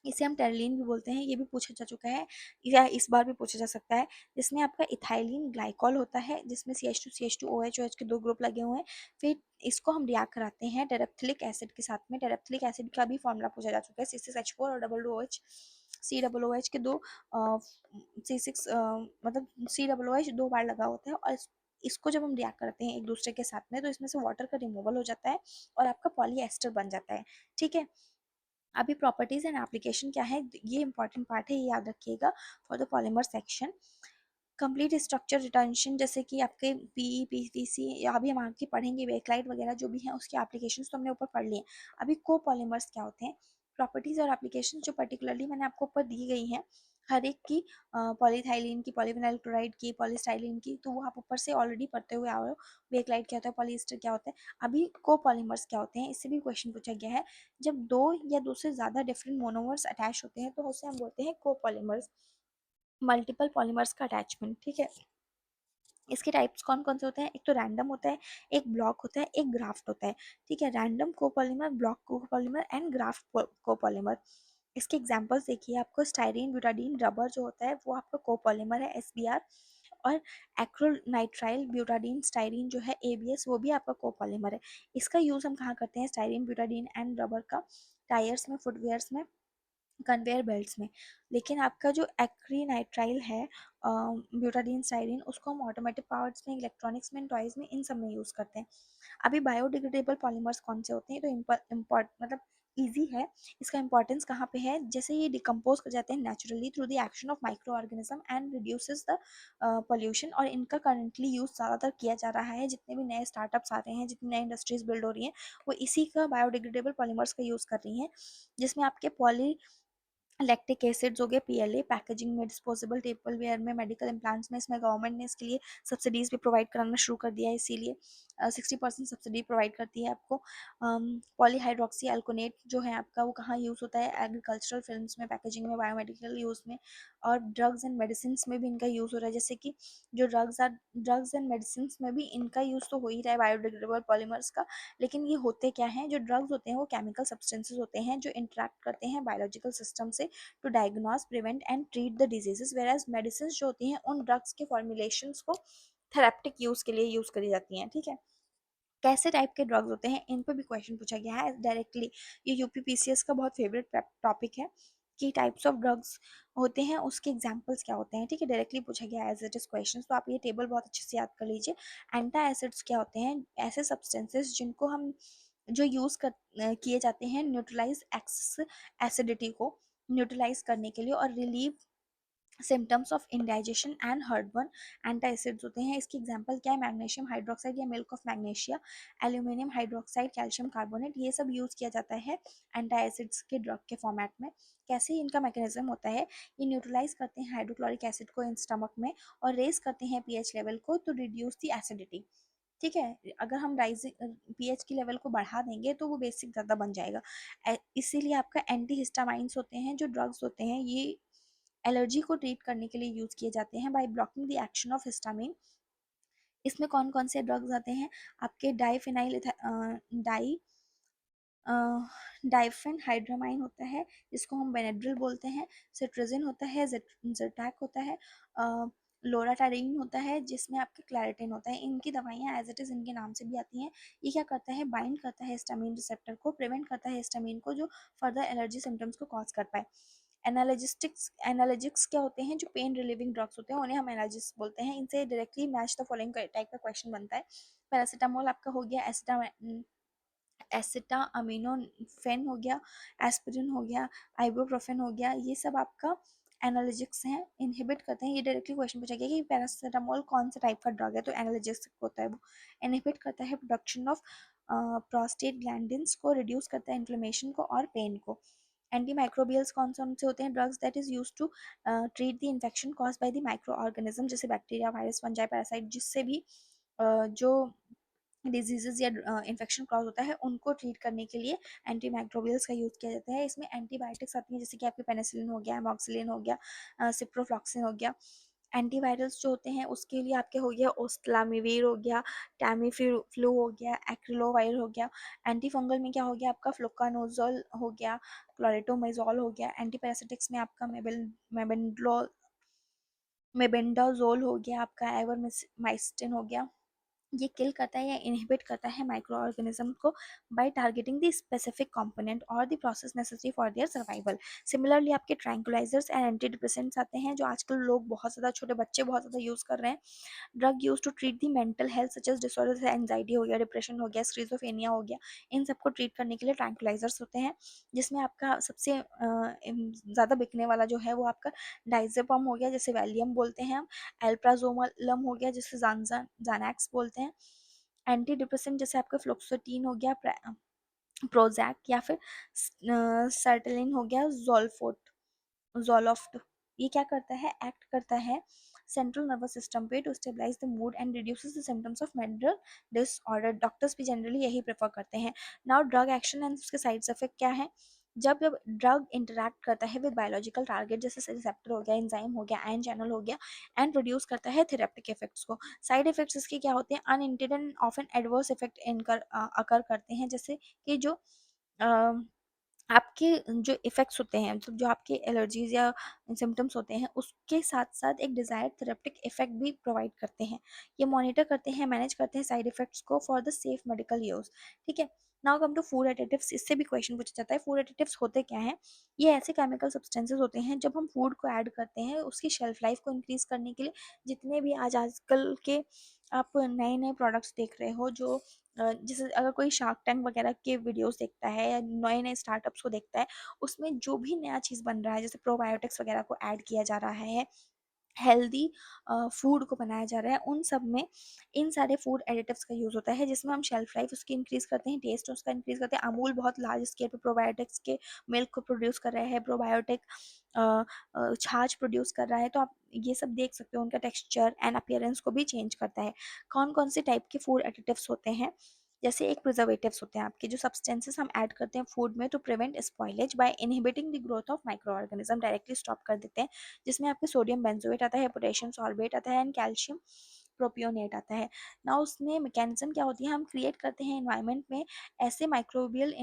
A: इसे हम टेरलिन भी बोलते हैं, ये भी पूछा जा चुका है या इस बार भी पूछा जा सकता है। जिसमें आपका इथाइलिन ग्लाइकॉल होता है, जिसमें CH2 OH के दो ग्रुप लगे हुए हैं। फिर इसको हम रिएक्ट कराते हैं टेरेप्थिलिक एसिड के साथ में। टेरेप्थिलिक एसिड का भी फॉर्मूला पूछा जा चुका है, C6H4 और डबल OH, COOH के दो C6 मतलब COOH दो बार लगा होता है, और इसको जब हम रिएक्ट करते हैं एक दूसरे के साथ में, तो इसमें से वाटर का रिमूवल हो जाता है और आपका पॉलीएस्टर बन जाता है, ठीक है। अभी प्रॉपर्टीज एंड एप्लीकेशन क्या है, ये इंपॉर्टेंट पार्ट है, ये याद रखिएगा for the polymer section. Complete structure retention, जैसे कि आपके पीई पीवीसी या अभी हम आगे पढ़ेंगे बेकलाइट वगैरह जो भी हैं उसके एप्लीकेशंस तो हमने ऊपर पढ़ लिए। अभी कोपॉलीमर्स क्या होते हैं, प्रॉपर्टीज और एप्लीकेशन जो पर्टिकुलरली मैंने आपको ऊपर दी गई हैं हर एक की, पॉलीथाइलिन की, पॉलीविनाइल क्लोराइड की, पॉलीस्टाइलिन की, तो वो आप ऊपर से ऑलरेडी पढ़ते हुए आ रहे हो। बेकलाइट क्या होता है, पॉलीस्टर क्या होता है। अभी कोपॉलीमर्स क्या होते हैं, इससे भी क्वेश्चन पूछा गया है। जब दो या दो से ज्यादा डिफरेंट मोनोमर्स अटैच होते हैं तो उसे हम बोलते हैं कोपॉलीमर्स, मल्टीपल पॉलीमर्स का अटैचमेंट, ठीक है। इसके टाइप्स कौन कौन से होते हैं, एक तो रैंडम होता है, एक ब्लॉक होता है, एक ग्राफ्ट होता है, ठीक है। Random copolymer, block copolymer and graft copolymer. इसके एग्जांपल्स देखिए, आपको स्टाइरीन ब्यूटाडीन रबर जो होता है वो आपका कोपॉलीमर है, एसबीआर। और एक्रोनाइट्राइल ब्यूटाडीन स्टाइरीन जो है, एबीएस, वो भी आपका कोपॉलीमर है। इसका यूज हम कहाँ करते हैं, स्टाइरीन ब्यूटाडीन एंड रबर का टायर्स में, फुटवेयर्स में, कन्वेयर बेल्ट्स में। लेकिन आपका जो एक्रीनाइट्राइल है, ब्यूटाडीन स्टाइरिन, उसको हम ऑटोमेटिक पार्ट्स में, इलेक्ट्रॉनिक्स में, टॉयज में, इन सब में यूज़ करते हैं। अभी बायोडिग्रेडेबल पॉलीमर्स कौन से होते हैं, तो इम्पोर्ट मतलब ईजी है। इसका इंपॉर्टेंस कहाँ पे है, जैसे ये डिकम्पोज कर जाते हैं naturally through the action of micro organism and reduces the pollution, और इनका करंटली यूज ज़्यादातर किया जा रहा है। जितने भी नए स्टार्टअप्स आ रहे हैं, जितनी नई इंडस्ट्रीज बिल्ड हो रही हैं, वो इसी का बायोडिग्रेडेबल पॉलीमर्स का यूज़ कर रही हैं, जिसमें आपके पॉली लैक्टिक एसिड्स हो गए, पीएलए, पैकेजिंग में, डिस्पोजेबल टेबलवेयर में, मेडिकल इम्प्लांट्स में, इसमें गवर्नमेंट ने इसके लिए सब्सिडीज भी प्रोवाइड कराना शुरू कर दिया है, इसीलिए 60% सब्सिडी प्रोवाइड करती है आपको। पॉलीहाइड्रोक्सी एल्कोनेट जो है आपका, वो कहाँ यूज़ होता है, एग्रीकल्चरल फिल्म्स में, पैकेजिंग में, बायोमेडिकल यूज़ में, और ड्रग्स एंड मेडिसिन में भी इनका यूज़ हो रहा है। जैसे कि जो ड्रग्स एंड मेडिसिन में भी इनका यूज़ तो हो ही रहा है बायोडिग्रेडेबल पॉलीमर्स का। लेकिन ये होते क्या हैं, जो ड्रग्स होते हैं वो केमिकल सब्सटेंसेस होते हैं जो इंटरेक्ट करते हैं बायोलॉजिकल सिस्टम से to diagnose, prevent and treat the diseases, where medicine जो होती हैं उन ड्रग्स के फॉर्मुलेशंस को थेरेप्टिक यूज के लिए यूज करी जाती हैं, ठीक है। कैसे टाइप के ड्रग्स होते हैं, इन पर भी क्वेश्चन पूछा गया है डायरेक्टली। ये यूपीपीसीएस का बहुत फेवरेट टॉपिक है कि टाइप्स ऑफ ड्रग्स होते हैं, उसके एग्जांपल्स क्या होते हैं, ठीक है। डायरेक्टली पूछा गया है एज इट इज क्वेश्चन, तो आप ये टेबल बहुत अच्छे से याद कर लीजिए। एंटा एसिड्स क्या होते हैं, ऐसे सब्सटेंसेस जिनको हम जो यूज कर किए जाते हैं न्यूट्रलाइज एक्सेस एसिडिटी को न्यूट्रलाइज करने के लिए और relieve symptoms of indigestion and heartburn. Antacids होते हैं, इसकी एग्जांपल क्या है, मैग्नीशियम हाइड्रोक्साइड या milk of magnesia, aluminium hydroxide, calcium carbonate, ये सब यूज किया जाता है एंटासिड्स के ड्रग के फॉर्मेट में। कैसे इनका मैकेनिज्म होता है, ये न्यूट्रलाइज करते हैं हाइड्रोक्लोरिक एसिड को इन स्टमक में और रेज करते हैं पीएच लेवल को टू रिड्यूस द एसिडिटी, ठीक है। अगर हम राइजिंग पीएच की लेवल को बढ़ा देंगे तो वो बेसिक ज़्यादा बन जाएगा। इसीलिए आपका एंटी हिस्टामाइंस होते हैं, जो ड्रग्स होते हैं, ये एलर्जी को ट्रीट करने के लिए यूज किए जाते हैं by blocking the action of histamine. इसमें कौन कौन से ड्रग्स आते हैं, आपके डाई डाइफेन हाइड्रामाइन होता है, जिसको हम बेनेड्रिल बोलते हैं। सिट्रोजिन होता है, जिरटैक होता है, लोराटारीन होता है, जिसमें आपके क्लैरिटिन होता है। इनकी दवाइयाँ एज इट इज़ इनके नाम से भी आती हैं। ये क्या करता है, बाइंड करता है हिस्टामिन रिसेप्टर को, प्रिवेंट करता है हिस्टामिन को जो फर्दर एलर्जी सिम्टम्स को कॉज कर पाए। एनालिटिक्स क्या होते हैं, जो पेन रिलीविंग ड्रग्स होते हैं उन्हें हम एनालिसिस बोलते हैं। इनसे directly match the following type का क्वेश्चन बनता है। पैरासीटामोल आपका हो गया, एसिटामिनोफेन हो गया, एस्पिरिन हो गया, आइबुप्रोफेन हो गया, ये सब आपका एनालिटिक्स हैं, इनहिबिट करते हैं। ये डायरेक्टली क्वेश्चन पूछा गया कि पैरासीटामोल कौन सा टाइप का ड्रग है, तो एनालिटिक्स होता है वो। इनहिबिट करता है प्रोडक्शन ऑफ प्रोस्टेट ग्लैंडिन्स को, रिड्यूस करता है इन्फ्लेमेशन को और पेन को। एंटी माइक्रोबियल्स कौन कौन से होते हैं, drugs that is use to treat the infection cause by the microorganism, जैसे बैक्टीरिया, वायरस, फंजाई, पैरासाइट, जिससे भी जो डिजीजेज या इन्फेक्शन कॉज होता है उनको ट्रीट करने के लिए एंटी माइक्रोबियल्स का यूज़ किया जाता है। इसमें एंटीबायोटिक्स आती हैं, जैसे कि आपके पेनिसिलिन हो गया, एमॉक्सिलिन हो गया, सिप्रोफ्लॉक्सिन हो गया। एंटीवायरल्स जो होते हैं उसके लिए आपके हो गया ओस्टलामिवीर हो गया, टैमीफ्लू हो गया, एक्रिलोवायर हो गया। एंटी फंगल में क्या हो गया आपका, फ्लुकानोजोल हो गया, क्लोरेटोमाइजोल हो गया। एंटी पैरासिटिक्स में आपका मेबेंडाजोल हो गया, आपका एवरमेक्टिन हो गया। ये किल करता है या इनहिबिट करता है माइक्रो ऑर्गेनिज्म को by targeting the specific component और the process necessary for their survival. Similarly आपके ट्रैंकुलाइजर्स एंड एंटी डिप्रेसेंट्स आते हैं जो आजकल लोग बहुत ज़्यादा, छोटे बच्चे बहुत ज़्यादा यूज़ कर रहे हैं। Drug use to treat the mental health such as disorder, anxiety हो गया, डिप्रेशन हो गया, स्किज़ोफ्रेनिया हो गया, इन सबको ट्रीट करने के लिए ट्रैंकुलाइजर्स होते हैं। जिसमें आपका सबसे ज़्यादा बिकने वाला जो है वो आपका डाइज़ेपम हो गया, जैसे वैलियम बोलते हैं हम, एल्प्राजोमलम हो गया जिसे ज़ानैक्स बोलते हैं, एंटी डिप्रेसेंट जैसे आपका फ्लोक्सोटीन हो गया, प्रोजैक या फिर सर्टेलिन हो गया, ज़ोलॉफ्ट। ये क्या करता है, एक्ट करता है सेंट्रल नर्वस सिस्टम पे to stabilise the mood and reduces the symptoms of mental disorder. Doctors भी जनरली यही प्रेफर करते हैं। नाउ ड्रग एक्शन एंड उसके साइड इफेक्ट क्या है। जब जब ड्रग इंटरैक्ट करता है विद बायोलॉजिकल टारगेट जैसे रिसेप्टर हो गया, एंजाइम हो गया, आयन चैनल हो गया, एंड प्रोड्यूस करता है थेरेप्टिक इफेक्ट्स को। साइड इफेक्ट्स इसके क्या होते हैं, unintended and often adverse effect इनकर अकर करते हैं, जैसे कि जो आपके जो इफ़ेक्ट्स होते हैं, मतलब जो आपके एलर्जीज़ या सिम्पटम्स होते हैं, उसके साथ-साथ एक डिज़ायर्ड थेरेप्टिक इफ़ेक्ट भी प्रोवाइड करते हैं। ये मॉनिटर करते हैं, मैनेज करते हैं साइड इफ़ेक्ट्स को for the safe medical use. ठीक है? Now come to food additives. इससे भी क्वेश्चन पूछा जाता है, फूड एडिटिव्स होते क्या हैं? ये ऐसे केमिकल सब्सटेंसेस होते हैं, जब हम फूड को ऐड करते हैं, उसकी शेल्फ लाइफ को इंक्रीज़ करने के लिए जितने भी आजकल के आप नए-नए प्रोडक्ट्स देख रहे हो, जो जैसे अगर कोई शार्क टैंक वगैरह के वीडियोस देखता है या नए नए स्टार्टअप्स को देखता है, उसमें जो भी नया चीज़ बन रहा है, जैसे प्रोबायोटिक्स वगैरह को ऐड किया जा रहा है, हेल्दी फूड को बनाया जा रहा है, उन सब में इन सारे फूड एडिटिव्स का यूज़ होता है, जिसमें हम शेल्फ लाइफ उसकी इंक्रीज़ करते हैं, टेस्ट उसका इंक्रीज़ करते हैं। अमूल बहुत लार्ज स्केल पे प्रोबायोटिक्स के मिल्क को प्रोड्यूस कर रहा है, प्रोबायोटिक छाछ प्रोड्यूस कर रहा है, तो आप ये सब देख सकते हो, उनका टेक्सचर एंड अपीयरेंस को भी चेंज करता है। कौन कौन से टाइप के फूड एडिटिव्स होते हैं, जैसे एक प्रिजर्वेटिव्स होते हैं आपके, जो सब्सटेंसेस हम ऐड करते हैं फूड में to prevent spoilage by inhibiting the growth of microorganism, directly stop कर देते हैं। जिसमें आपके सोडियम बेंजोएट आता है, पोटेशियम सॉल्वेट आता है, एंड कैल्शियम प्रोपियोनेट आता है। ना उसमें मैकेनिज्म क्या होती है, हम क्रिएट करते हैं इन्वायरमेंट में ऐसे माइक्रोबियल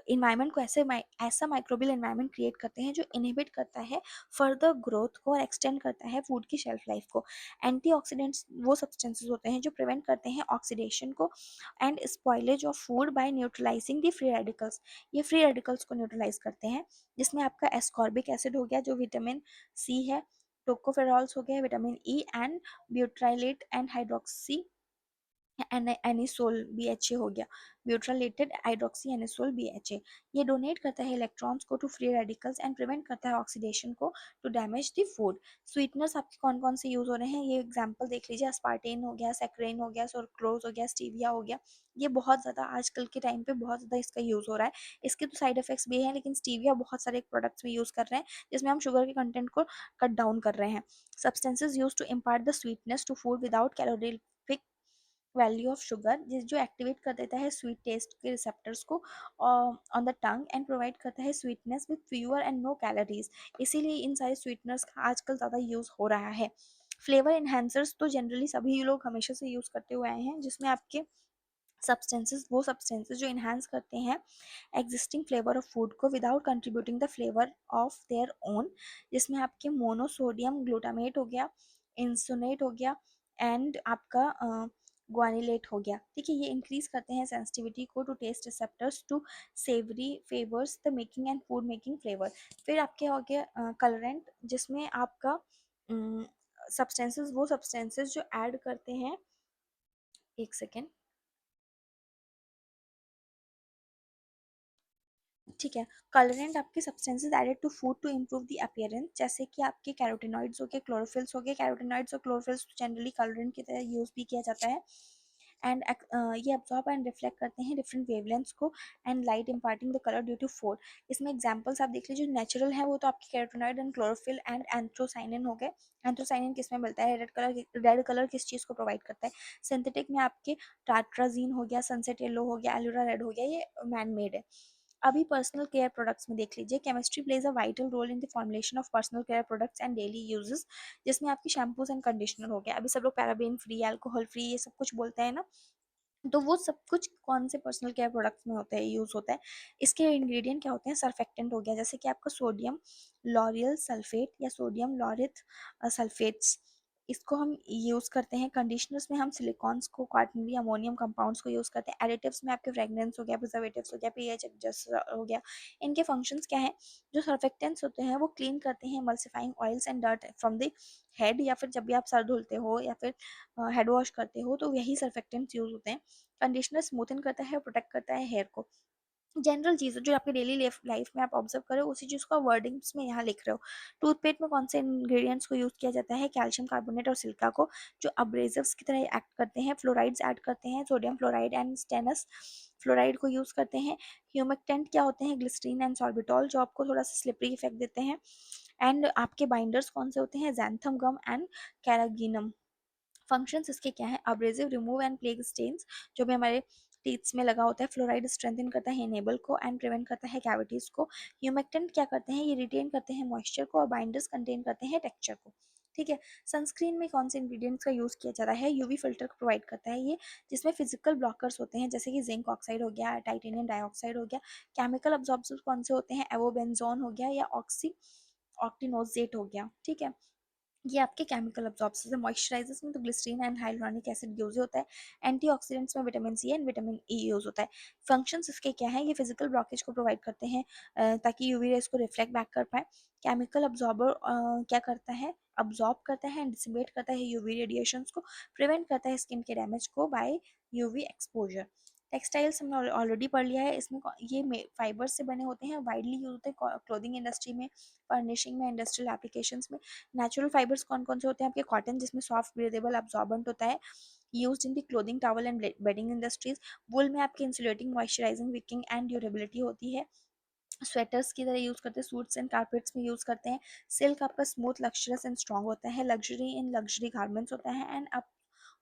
A: इन्वायरमेंट को, ऐसा माइक्रोबियल इन्वायरमेंट क्रिएट करते हैं जो इनहिबिट करता है फर्दर ग्रोथ को और एक्सटेंड करता है फूड की शेल्फ लाइफ को। एंटीऑक्सीडेंट्स वो सब्सटेंसेस होते हैं जो प्रिवेंट करते हैं ऑक्सीडेशन को and spoilage of food by neutralising the free radicals. ये फ्री रेडिकल्स को न्यूट्रलाइज करते हैं, जिसमें आपका एस्कॉर्बिक एसिड हो गया जो विटामिन सी है, टोकोफेरॉल्स हो गया, vitamin E, and butylated and hydroxy anisole BHA हो गया, ब्यूट्रालेटेड हाइड्रोक्सी एनिसोल BHA। ये डोनेट करता है इलेक्ट्रॉन्स को to free radicals and prevent करता है ऑक्सीडेशन को to damage the food. Sweeteners आपके कौन कौन से यूज़ हो रहे हैं, ये एग्जांपल देख लीजिए, अस्पार्टेन हो गया, सैक्रेन हो गया, सुक्रोज हो गया, स्टीविया हो गया। ये बहुत ज़्यादा आजकल के टाइम पे बहुत ज़्यादा इसका यूज़ हो रहा है। इसके तो साइड इफेक्ट्स भी हैं, लेकिन स्टीविया बहुत सारे प्रोडक्ट्स में यूज़ कर रहे हैं, जिसमें हम शुगर के कंटेंट को कट डाउन कर रहे हैं। Substances use to impart the sweetness to food without calorific value of sugar, जिस जो एक्टिवेट कर देता है स्वीट टेस्ट के रिसेप्टर्स को on the tongue and provide करता है sweetness with fewer and no calories. इसीलिए इन सारे स्वीटनर्स का आजकल ज़्यादा यूज़ हो रहा है। फ्लेवर इन्हेंसर्स तो जनरली सभी लोग हमेशा से यूज़ करते हुए आए हैं, जिसमें आपके सब्सटेंसेस जो इन्हांस करते हैं एग्जिस्टिंग फ्लेवर ऑफ फूड को without contributing the flavour of their own, जिसमें आपके मोनोसोडियम ग्लूटामेट हो गया, इंसोनेट हो गया, एंड आपका ग्वानिलेट हो गया। ठीक है, ये इंक्रीज करते हैं सेंसिटिविटी को to taste receptors to savoury flavours the making and food making flavour. फिर आपके हो गया कलरेंट, जिसमें आपका सब्सटेंसेस वो सब्सटेंसेस जो ऐड करते हैं, एक सेकेंड, ठीक है। कलरेंट आपके substances added to food to improve the appearance, जैसे कि आपके कैरोटीनॉइड्स हो गए, क्लोरोफिल्स हो गए। कैरोटीनॉइड्स और क्लोरोफिल्स जनरली कलरेंट की तरह यूज भी किया जाता है, एंड ये अब्जॉर्ब एंड रिफ्लेक्ट करते हैं डिफरेंट वेवलेंथ्स को and light imparting the colour due to food. इसमें एग्जांपल्स आप देख लीजिए, जो नेचुरल है वो तो आपके carotenoid and chlorophyll and anthocyanin हो गए। एंथ्रोसाइनिन किस में मिलता है, रेड कलर किस चीज़ को प्रोवाइड करता है, सिंथेटिक में आपके टाट्राजीन हो गया, सनसेट येलो हो गया, एलोरा रेड हो गया, ये मैन मेड है। अभी पर्सनल केयर प्रोडक्ट्स में देख लीजिए, chemistry plays a vital role in the formulation of personal care products and daily uses, जिसमें आपकी शैम्पूज एंड कंडीशनर हो गया। अभी सब लोग पैराबेन फ्री, अल्कोहल फ्री, ये सब कुछ बोलते हैं ना, तो वो सब कुछ कौन से पर्सनल केयर प्रोडक्ट्स में होता है, यूज़ होता है। इसके इंग्रेडिएंट क्या होते हैं, सर्फेक्टेंट हो गया, जैसे कि आपका सोडियम लॉरियल सल्फेट या सोडियम लॉरिथ सल्फेट्स, इसको हम यूज़ करते हैं। कंडीशनर्स में हम सिलिकॉन्स को, क्वाटरनरी अमोनियम कंपाउंड्स को यूज़ करते हैं। एडिटिव्स में आपके फ्रेगनेंस हो गया, प्रिजर्वेटिव्स हो गया, पीएच एडजस्टर हो गया। इनके फंक्शंस क्या हैं? जो सर्फेक्टेंट्स होते हैं वो क्लीन करते हैं emulsifying oils and dirt from the head, या फिर जब भी आप सर धुलते हो या फिर हेड वॉश करते हो तो यही सर्फेक्टेंट्स यूज़ होते हैं। कंडीशनर स्मूथन करता है और प्रोटेक्ट करता है हेयर को। जनरल चीज़ है जो आपकी डेली लाइफ में आप ऑब्जर्व कर रहे हो, उसी चीज़ को आप वर्डिंग्स में यहाँ लिख रहे हो। टूथपेस्ट में कौन से इंग्रेडिएंट्स को यूज़ किया जाता है? कैल्शियम कार्बोनेट और सिल्का को, जो अब्रेसिव्स की तरह एक्ट करते हैं। फ्लोराइड्स ऐड करते हैं, sodium fluoride and stannous fluoride को यूज़ करते हैं। ह्यूमेक्टेंट क्या होते हैं? ग्लिसरीन एंड सॉर्बिटॉल, जो आपको थोड़ा सा स्लिपरी इफेक्ट देते हैं। एंड आपके बाइंडर्स कौन से होते हैं? जैंथम गम एंड कैरागिनम। फंक्शंस इसके क्या है? Abrasive remove and plaque stains, जो भी हमारे टीथ्स में लगा होता है। फ्लोराइड स्ट्रेंथन करता है इनेबल को एंड प्रिवेंट करता है कैविटीज को। ह्यूमेक्टेंट क्या करते हैं? ये रिटेन करते हैं मॉइस्चर को, और बाइंडर्स कंटेन करते हैं टेक्सचर को। ठीक है। सनस्क्रीन में कौन से इंग्रेडिएंट्स का यूज किया जाता है? यूवी फिल्टर को प्रोवाइड करता है ये, जिसमें फिजिकल ब्लॉकर्स होते हैं जैसे कि जिंक ऑक्साइड हो गया, टाइटेनियम डाइऑक्साइड हो गया। केमिकल अब्जॉर्बर्स कौन से होते हैं? एवोबेंजोन हो गया या ऑक्सी ऑक्टिनोजेट हो गया। ठीक है। ये आपके केमिकल अब्जॉर्बर्स है। मॉइस्चराइजर्स में तो glycerine and hyaluronic acid use होता है। एंटीऑक्सीडेंट्स में vitamin C and vitamin E use होता है। फंक्शंस इसके क्या है? ये फिजिकल ब्लॉकेज को प्रोवाइड करते हैं ताकि यूवी रेज को रिफ्लेक्ट बैक कर पाए। केमिकल अब्जॉर्बर क्या करता है? अब्जॉर्ब करता है एंड डिसिपेट करता है यूवी रेडिएशंस को, प्रिवेंट करता है स्किन के डैमेज को बाय यूवी एक्सपोजर। टेक्सटाइल्स हमने ऑलरेडी पढ़ लिया है। इसमें ये फाइबर से बने होते हैं, वाइडली यूज होते हैं क्लोथिंग इंडस्ट्री में, फर्निशिंग में, इंडस्ट्रियल एप्लीकेशंस में। नेचुरल फाइबर्स कौन कौन से होते हैं? आपके कॉटन, जिसमें सॉफ्ट ब्रीदेबल अब्जॉर्बेंट होता है, used in the clothing towel and bedding industries. Wool में आपकी insulating, moisturising, wicking and durability होती है। स्वेटर्स की तरह यूज करते हैं, सूट्स एंड कारपेट्स में यूज करते हैं। सिल्क आपका स्मूथ, लक्सरियस एंड स्ट्रॉन्ग होता है। लग्जरी इन लग्जरी गारमेंट्स होता है एंड आप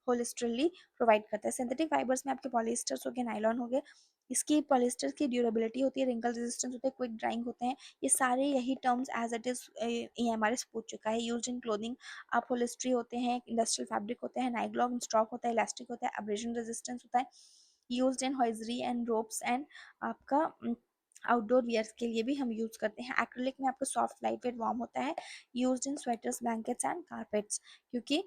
A: होलिस्टरली प्रोवाइड करता है। सिंथेटिक फाइबर्स में आपके पॉलिएस्टर्स हो गए, नायलॉन हो गए। इसकी पॉलिएस्टर की ड्यूरेबिलिटी होती है, रिंकल रेजिस्टेंस होता है, क्विक ड्राइंग होते हैं। ये सारे यही टर्म्स एज इट इज हमारे से पूछ चुका है। यूज इन क्लोथिंग आप होलिस्ट्री होते हैं, इंडस्ट्रियल फैब्रिक होते हैं, नाइग्लॉग स्टॉक होता है, इलास्टिक होता है, एब्रेजन रेजिस्टेंस होता है। Use in hosiery and ropes and आपका आउटडोर वियर्स के लिए भी हम यूज करते हैं। एक्रिलिक में आपका सॉफ्ट, लाइट वेट, वार्म होता है। Use in sweaters, blankets and carpets, क्योंकि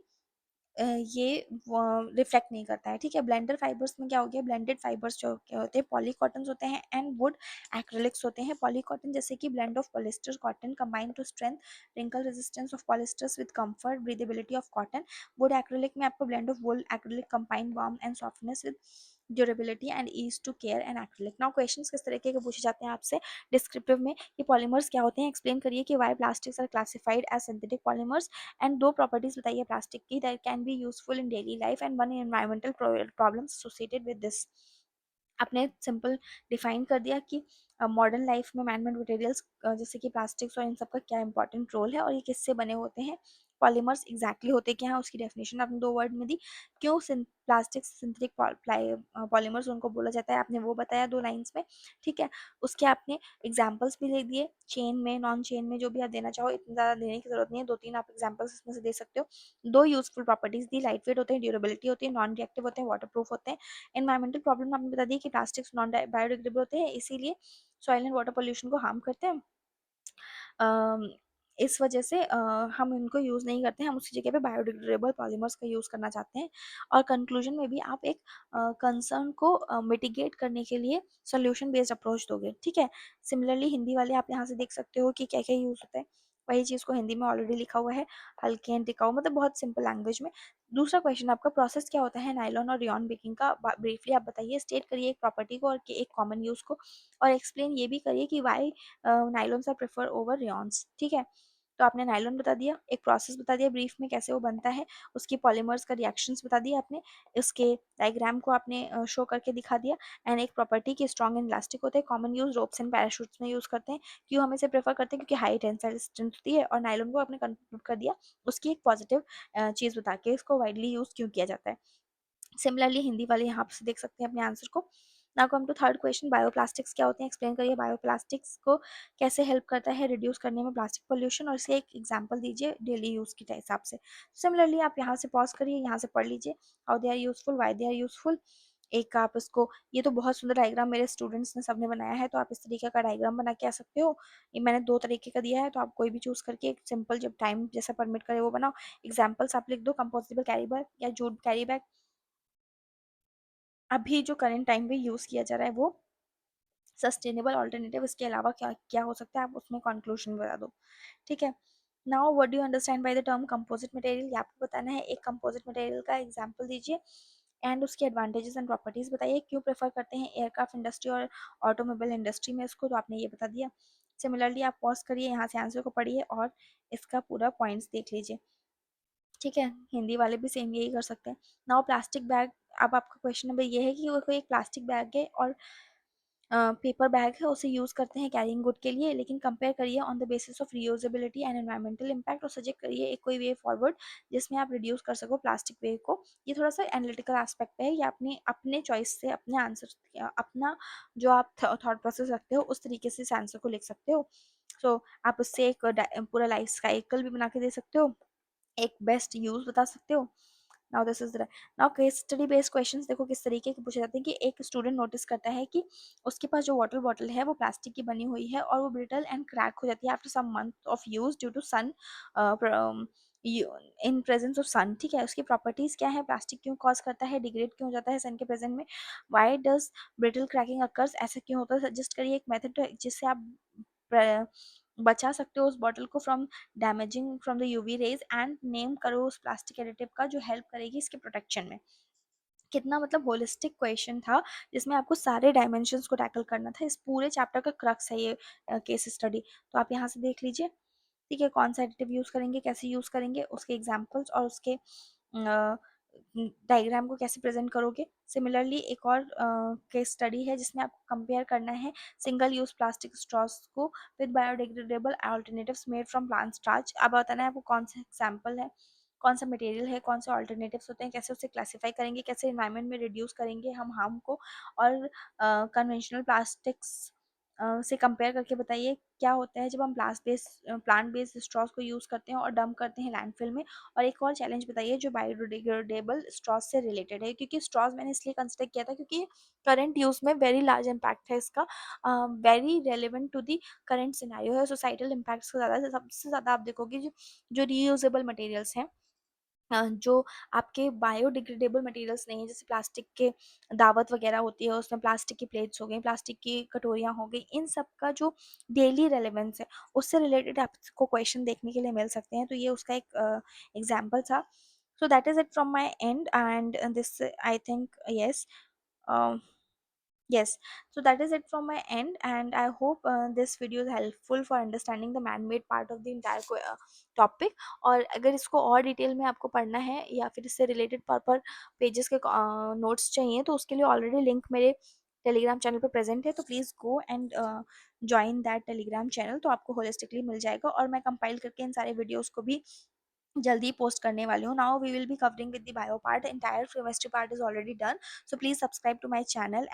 A: ये रिफ्लेक्ट नहीं करता है। ठीक है। ब्लेंडर फाइबर्स में क्या हो गया? ब्लेंडेड फाइबर्स जो क्या होते हैं? पॉलीकॉटन्स होते हैं एंड वुड एक्रिलिक्स होते हैं। पॉलीकॉटन जैसे कि blend of polyester cotton combine to strength wrinkle resistance of polyesters with comfort breathability of cotton. Wool acrylic में आपको blend of wool acrylic combine warm and softness with durability and ease to care and acrylic. Now questions किस तरीके के पूछे जाते हैं आपसे descriptive में? ये पॉलीमर्स क्या होते हैं? एक्सप्लेन करिए कि why plastics are classified as synthetic polymers, and दो प्रॉपर्टीज बताइए प्लास्टिक की that can be useful in daily life, and one environmental problems associated with this. आपने सिंपल डिफाइन कर दिया कि मॉडर्न लाइफ में मैनमेड मटेरियल्स जैसे कि प्लास्टिक्स और इन सब का क्या इंपॉर्टेंट रोल है, और ये किससे बने होते हैं। पॉलीमर्स एग्जैक्टली होते क्या है, उसकी डेफिनेशन आपने 2 वर्ड में दी। क्यों प्लास्टिक सिंथेटिक पॉलीमर्स उनको बोला जाता है, आपने वो बताया 2 लाइन्स में। ठीक है। उसके आपने एग्जाम्पल्स भी ले दिए, चेन में, नॉन चेन में, जो भी आप देना चाहो। इतना ज़्यादा देने की जरूरत नहीं है, 2-3 आप एग्जाम्पल्स इसमें से दे सकते हो। 2 यूजफुल प्रॉपर्टीज दी, लाइट वेट होते हैं, ड्यूरेबिलिटी होती है, नॉन रिएक्टिव होते हैं, वाटर प्रूफ होते हैं। एनवायरमेंटल प्रॉब्लम आपने बता दी कि प्लास्टिक्स नॉन बायोडिग्रेडेबल होते हैं, इसीलिए सॉइल एंड वाटर पोल्यूशन को हार्म करते हैं। अम, इस वजह से हम इनको यूज़ नहीं करते हैं, हम उसकी जगह पे बायोडिग्रेडेबल पॉलीमर्स का यूज़ करना चाहते हैं। और कंक्लूजन में भी आप एक कंसर्न को मिटिगेट करने के लिए सोल्यूशन बेस्ड अप्रोच दोगे। ठीक है। सिमिलरली हिंदी वाले आप यहाँ से देख सकते हो कि क्या क्या यूज़ होता है। वही चीज़ को हिंदी में ऑलरेडी लिखा हुआ है, हल्के एंड टिकाऊ, मतलब बहुत सिंपल लैंग्वेज में। दूसरा क्वेश्चन आपका, प्रोसेस क्या होता है नायलॉन और रियॉन बेकिंग का, ब्रीफली आप बताइए। स्टेट करिए एक प्रॉपर्टी को और एक कॉमन यूज़ को, और एक्सप्लेन ये भी करिए कि Y nylons are prefer over रेयॉन्स। ठीक है। तो आपने नायलॉन बता दिया, एक प्रोसेस बता दिया ब्रीफ में कैसे वो बनता है, उसकी पॉलीमर्स का रिएक्शंस बता दिया आपने, उसके डायग्राम को आपने शो करके दिखा दिया। एंड एक प्रॉपर्टी की स्ट्रॉन्ग एंड इलास्टिक होते हैं, common use ropes and parachutes में यूज करते हैं। क्यों हम इसे प्रेफर करते हैं? क्योंकि हाई टेंसाइल स्ट्रेंथ होती है। और नायलॉन को आपने कंक्लूड कर दिया, उसकी एक पॉजिटिव चीज बता के इसको वाइडली यूज क्यों किया जाता है। सिमिलरली हिंदी वाले यहाँ से देख सकते हैं अपने आंसर को। Now come to third question, bioplastics क्या होते हैं? एक्सप्लेन करिए बायोप्लास्टिक्स को कैसे हेल्प करता है रिड्यूस करने में प्लास्टिक पोल्यूशन, और इसके एक एग्जांपल दीजिए डेली यूज के हिसाब से। सिमिलरली आप यहाँ से पॉज करिए, यहाँ से पढ़ लीजिए how they are useful, why they are useful, एक आप इसको, ये तो बहुत सुंदर डायग्राम मेरे स्टूडेंट्स ने सबने बनाया है, तो आप इस तरीके का डायग्राम बना के आ सकते हो। ये मैंने 2 तरीके का दिया है, तो आप कोई भी चूज़ करके एक सिंपल जब टाइम जैसा परमिट करे वो बनाओ। एग्ज़ाम्पल्स आप लिख दो, कंपोस्टेबल कैरी बैग या जूट कैरी बैग अभी जो करंट टाइम पे यूज़ किया जा रहा है वो सस्टेनेबल ऑल्टरनेटिव, इसके अलावा क्या क्या हो सकता है, आप उसमें कंक्लूजन बता दो। ठीक है। Now what do you understand by the term composite material, ये आपको बताना है। एक कंपोजिट मटेरियल का एग्जांपल दीजिए एंड उसके एडवांटेजेस एंड प्रॉपर्टीज बताइए। क्यों प्रेफर करते हैं एयरक्राफ्ट इंडस्ट्री और ऑटोमोबाइल इंडस्ट्री में इसको, तो आपने ये बता दिया। सिमिलरली आप पॉज करिए, यहाँ से आंसर को पढ़िए और इसका पूरा पॉइंट्स देख लीजिए। ठीक है, हिंदी वाले भी सेम यही कर सकते हैं। नाउ प्लास्टिक बैग, अब आपका क्वेश्चन नंबर ये है कि वो कोई एक प्लास्टिक बैग है और पेपर बैग है, उसे यूज़ करते हैं कैरिंग गुड के लिए, लेकिन कंपेयर करिए on the basis of reusability and environmental impact, और सजेस्ट करिए एक कोई वे फॉरवर्ड जिसमें आप रिड्यूस कर सको प्लास्टिक वेस्ट को। ये थोड़ा सा एनालिटिकल एस्पेक्ट पे है, या अपने अपने चॉइस से अपने आंसर, अपना जो आप थॉट प्रोसेस रखते हो उस तरीके से इस आंसर को लिख सकते हो। सो आप उससे एक पूरा लाइफ साइकिल भी बना के दे सकते हो, एक बेस्ट यूज़ बता सकते हो। Now this is now case study based questions देखो किस तरीके के पूछे जाते हैं कि एक स्टूडेंट नोटिस करता है कि उसके पास जो वाटर बॉटल है वो प्लास्टिक की बनी हुई है और वो ब्रिटल एंड क्रैक हो जाती है after some month of use due to sun in presence of sun. ठीक है, उसकी प्रॉपर्टीज क्या है, प्लास्टिक क्यों कॉज करता है, डिग्रेड क्यों हो जाता है सन के प्रेजेंट में, why does brittle cracking occurs, ऐसा क्यों होता है, सजेस्ट करिए एक मेथड जिससे आप बचा सकते हो उस बॉटल को from damaging from the UV rays, and name करो उस प्लास्टिक एडिटिव का जो हेल्प करेगी इसके प्रोटेक्शन में। कितना मतलब होलिस्टिक क्वेश्चन था जिसमें आपको सारे डायमेंशंस को टैकल करना था। इस पूरे चैप्टर का क्रक्स है ये केस स्टडी। तो आप यहाँ से देख लीजिए। ठीक है, कौन सा एडिटिव यूज़ करेंगे, कैसे यूज़ करेंगे, उसके एग्जाम्पल्स और उसके डायग्राम को कैसे प्रेजेंट करोगे। सिमिलरली एक और केस स्टडी है जिसमें आपको कंपेयर करना है सिंगल यूज प्लास्टिक स्ट्रॉस को with biodegradable alternatives made from plant starch. अब बताना है आपको कौन सा एग्जाम्पल है, कौन सा मटेरियल है, कौन से ऑल्टरनेटिव्स होते हैं, कैसे उसे क्लासीफाई करेंगे, कैसे इन्वायरमेंट में रिड्यूस करेंगे हम हार्म को, और कन्वेंशनल प्लास्टिक्स से कंपेयर करके बताइए क्या होता है जब हम प्लांट बेस्ड स्ट्रॉस को यूज़ करते हैं और डंप करते हैं लैंडफिल में। और एक और चैलेंज बताइए जो बायोडिग्रेडेबल स्ट्रॉस से रिलेटेड है, क्योंकि स्ट्रॉस मैंने इसलिए कंसिडर किया था क्योंकि करंट यूज़ में वेरी लार्ज इम्पैक्ट है इसका, very relevant to the current scenario है। सोसाइटल इम्पैक्ट्स को ज़्यादा, सबसे ज़्यादा आप देखोगे जो जो रीयूजेबल मटेरियल्स हैं, जो आपके बायोडिग्रेडेबल मटेरियल्स नहीं है, जैसे प्लास्टिक के दावत वगैरह होती है उसमें प्लास्टिक की प्लेट्स हो गई, प्लास्टिक की कटोरियाँ हो गई, इन सब का जो डेली रेलेवेंस है उससे रिलेटेड आपको क्वेश्चन देखने के लिए मिल सकते हैं। तो ये उसका एक एग्जाम्पल था। So that is it from my and and this I think yes, yes, so that is it from my end, and I hope this video is helpful for understanding the man-made part of the entire topic। और अगर इसको और detail में आपको पढ़ना है या फिर इससे रिलेटेड प्रॉपर पेजेस के नोट्स चाहिए तो उसके लिए ऑलरेडी लिंक मेरे टेलीग्राम चैनल पे प्रेजेंट है, तो please go and join that Telegram channel, तो आपको होलिस्टिकली मिल जाएगा। और मैं कंपाइल करके इन सारे वीडियोज़ को भी जल्दी पोस्ट करने वाली हूँ। Now we will be covering with the bio part, entire chemistry part is already done, so please subscribe to my channel.